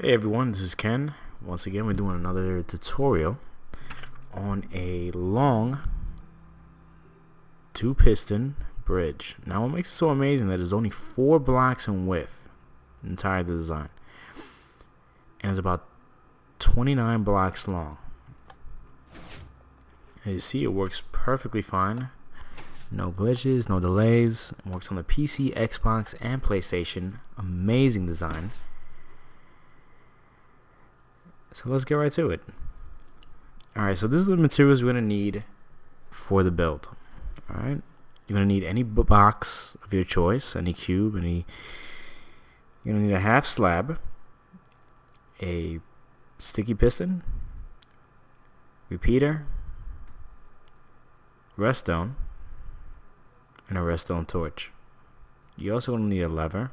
Hey everyone, this is Ken. Once again, we're doing another tutorial on a long two-piston bridge. Now, what makes it so amazing that there's only 4 blocks in width, entire design, and it's about 29 blocks long. As you see, it works perfectly fine. No glitches, no delays. It works on the PC, Xbox, and PlayStation. Amazing design. So let's get right to it. Alright, so this is the materials we're going to need for the build. Alright, you're going to need any box of your choice, any cube, you're going to need a half slab, a sticky piston, repeater, redstone, and a redstone torch. You're also going to need a lever,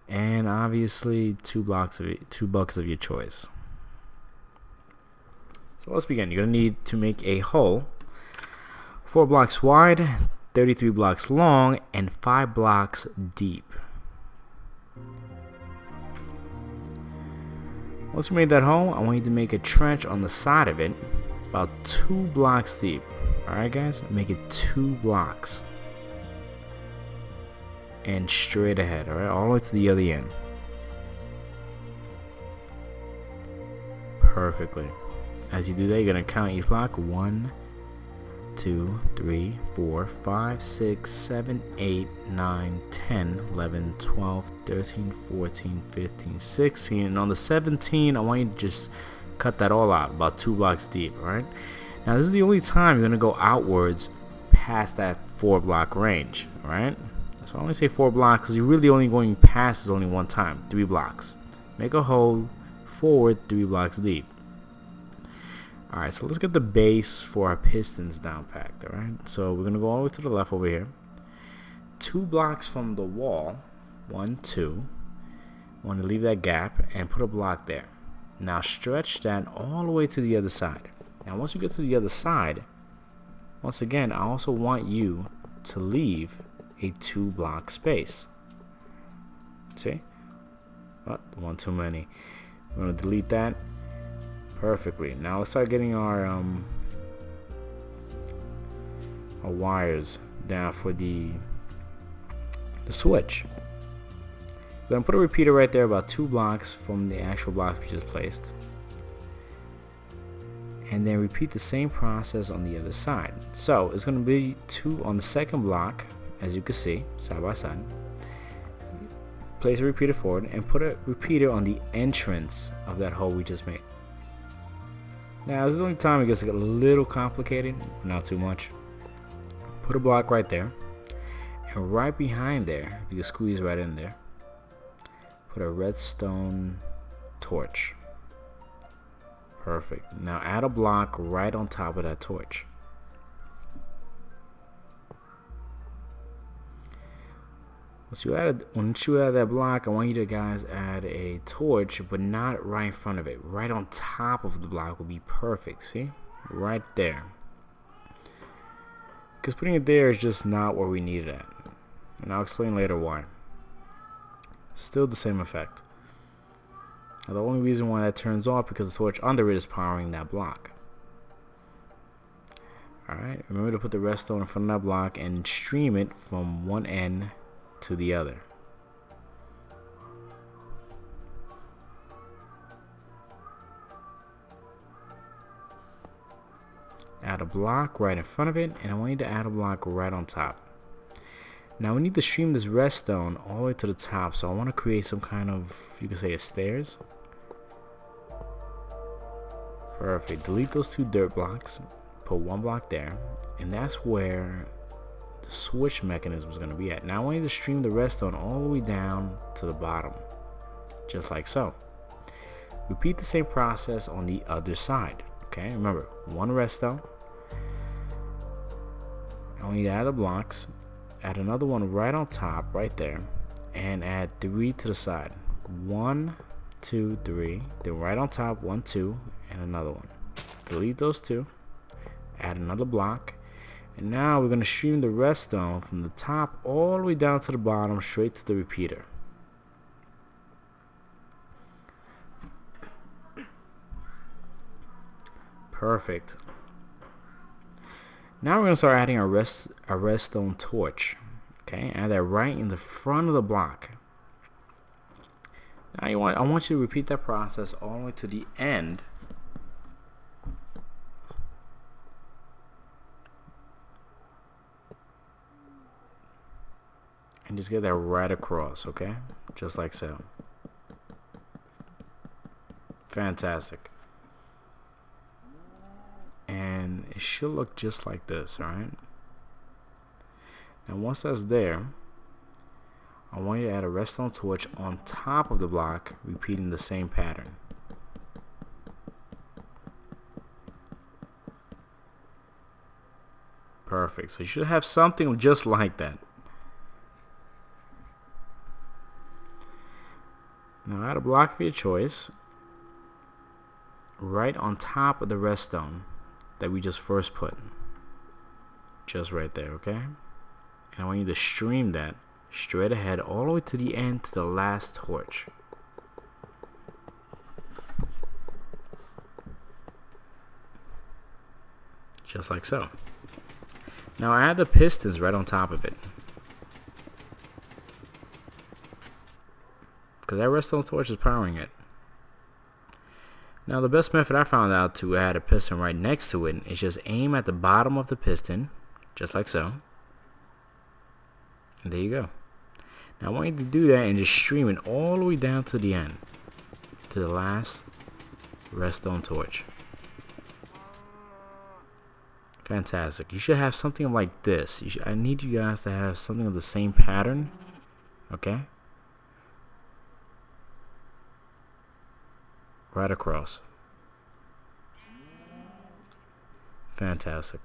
and obviously two buckets of your choice. So let's begin. You're going to need to make a hole 4 blocks wide, 33 blocks long, and 5 blocks deep. Once you made that hole, I want you to make a trench on the side of it about 2 blocks deep. Alright guys, make it 2 blocks. And straight ahead, alright, all the way to the other end. Perfectly. As you do that, you're going to count each block. 1, 2, 3, 4, 5, 6, 7, 8, 9, 10, 11, 12, 13, 14, 15, 16. And on the 17, I want you to just cut that all out, about 2 blocks deep, alright? Now, this is the only time you're going to go outwards past that 4 block range, alright? So I only say 4 blocks because you're really only going past is only one time, 3 blocks. Make a hole forward 3 blocks deep. Alright, so let's get the base for our pistons down packed, alright? So we're going to go all the way to the left over here. 2 blocks from the wall, 1, 2. I want to leave that gap and put a block there. Now stretch that all the way to the other side. Now once you get to the other side, once again, I also want you to leave a 2 block space. See? Oh, one too many. I'm going to delete that. Perfectly. Now let's start getting our wires down for the switch. We're going to put a repeater right there about 2 blocks from the actual blocks we just placed. And then repeat the same process on the other side. So it's going to be 2 on the second block, as you can see, side by side. Place a repeater forward and put a repeater on the entrance of that hole we just made. Now this is the only time it gets a little complicated, but not too much. Put a block right there, and right behind there, if you can squeeze right in there, put a redstone torch. Perfect. Now add a block right on top of that torch. Once you add that block, I want you to guys add a torch, but not right in front of it. Right on top of the block would be perfect. See? Right there. Because putting it there is just not where we need it at. And I'll explain later why. Still the same effect. Now, the only reason why that turns off because the torch under it is powering that block. Alright, remember to put the redstone in front of that block and stream it from one end to the other. Add a block right in front of it, and I want you to add a block right on top. Now we need to stream this redstone all the way to the top, so I want to create some kind of, you could say, a stairs. Perfect. Delete those 2 dirt blocks, put 1 block there, and that's where the switch mechanism is going to be at. Now I want you to stream the redstone all the way down to the bottom, just like so. Repeat the same process on the other side. Okay, remember, 1 redstone. I want you to add the blocks, add another one right on top, right there, and add 3 to the side. 1, 2, 3. Then right on top, 1, 2, and another one. Delete those 2. Add another block. And now we're going to stream the redstone from the top all the way down to the bottom, straight to the repeater. Perfect. Now we're going to start adding our redstone torch. Okay, add that right in the front of the block. Now I want you to repeat that process all the way to the end. And just get that right across, okay? Just like so. Fantastic. And it should look just like this, alright? And once that's there, I want you to add a redstone torch on top of the block, repeating the same pattern. Perfect. So you should have something just like that. Now add a block of your choice right on top of the redstone that we just first put. Just right there, okay? And I want you to stream that straight ahead all the way to the end, to the last torch. Just like so. Now add the pistons right on top of it, because that redstone torch is powering it. Now the best method I found out to add a piston right next to it is just aim at the bottom of the piston, just like so. And there you go. Now I want you to do that and just stream it all the way down to the end, to the last redstone torch. Fantastic. You should have something like this. I need you guys to have something of the same pattern. Okay? Right across. Fantastic.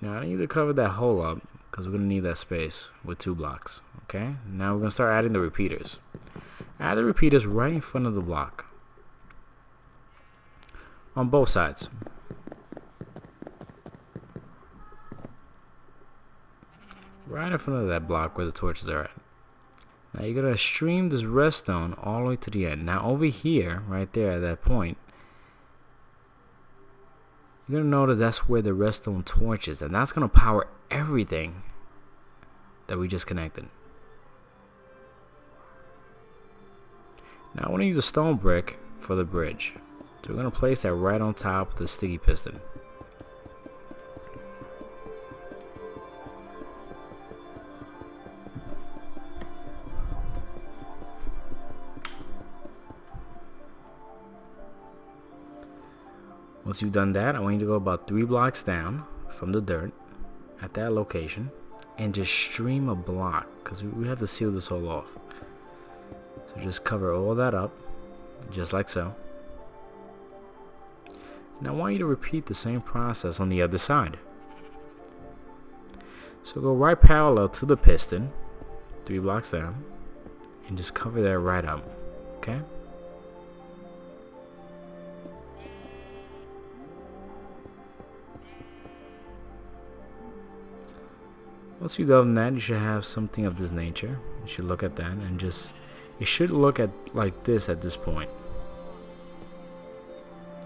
Now I need to cover that hole up because we're going to need that space with 2 blocks. Okay? Now we're going to start adding the repeaters. Add the repeaters right in front of the block. On both sides. Right in front of that block where the torches are at. Now you're going to stream this redstone all the way to the end. Now over here, right there at that point, you're going to notice that's where the redstone torch is. And that's going to power everything that we just connected. Now I want to use a stone brick for the bridge. So we're going to place that right on top of the sticky piston. Once you've done that, I want you to go about 3 blocks down from the dirt at that location and just stream a block, because we have to seal this all off. So just cover all that up, just like so. Now I want you to repeat the same process on the other side. So go right parallel to the piston, 3 blocks down, and just cover that right up, okay? Once you've done that, you should have something of this nature. You should look at that and just, it should look at like this at this point.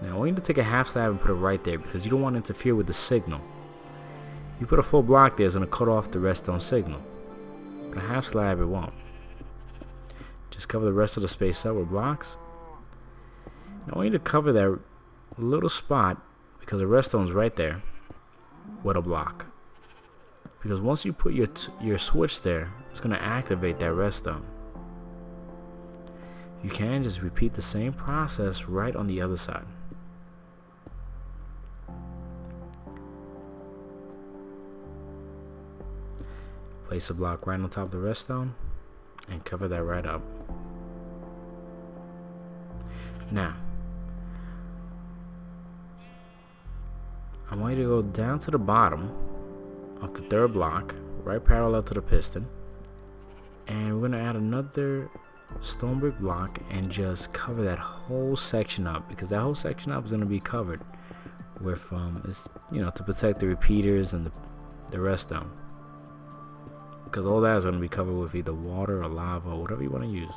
Now I want you to take a half slab and put it right there, because you don't want to interfere with the signal. You put a full block there, it's going to cut off the redstone signal. But a half slab, it won't. Just cover the rest of the space up with blocks. Now I want you to cover that little spot, because the redstone's right there, with a block. Because once you put your switch there, it's going to activate that redstone. You can just repeat the same process right on the other side. Place a block right on top of the redstone and cover that right up. Now, I want you to go down to the bottom of the 3rd block, right parallel to the piston, and we're going to add another stone brick block and just cover that whole section up, because that whole section up is going to be covered with it's, you know, to protect the repeaters and the redstone, because all that is going to be covered with either water or lava or whatever you want to use.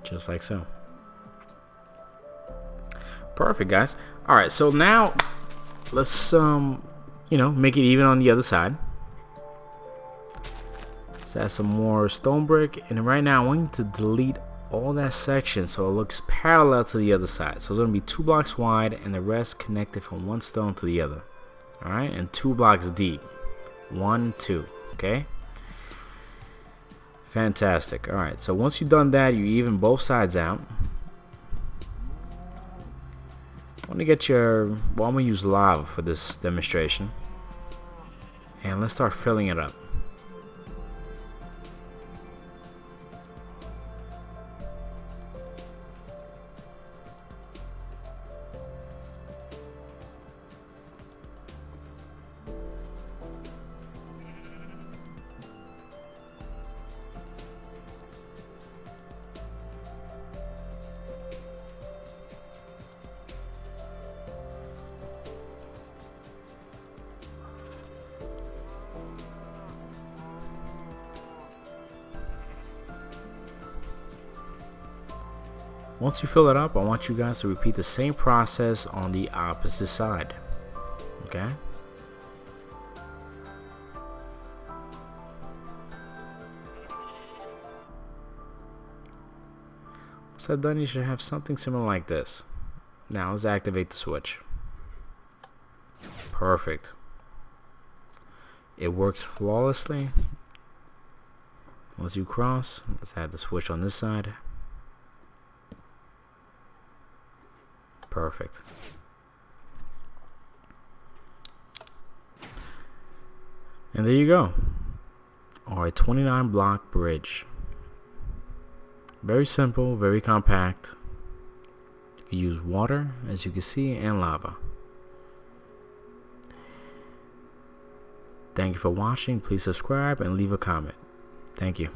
Just like so. Perfect, guys. All right, so now let's make it even on the other side. Let's add some more stone brick, and right now I want you to delete all that section so it looks parallel to the other side. So it's going to be 2 blocks wide and the rest connected from one stone to the other. All right, and 2 blocks deep. 1, 2. Okay. Fantastic. All right, so once you've done that, you even both sides out. I want to get I'm going to use lava for this demonstration, and let's start filling it up. Once you fill it up, I want you guys to repeat the same process on the opposite side. Okay? Once that's done, you should have something similar like this. Now let's activate the switch. Perfect. It works flawlessly. Once you cross, let's add the switch on this side. Perfect. And there you go. Our 29 block bridge. Very simple, very compact. You can use water, as you can see, and lava. Thank you for watching. Please subscribe and leave a comment. Thank you.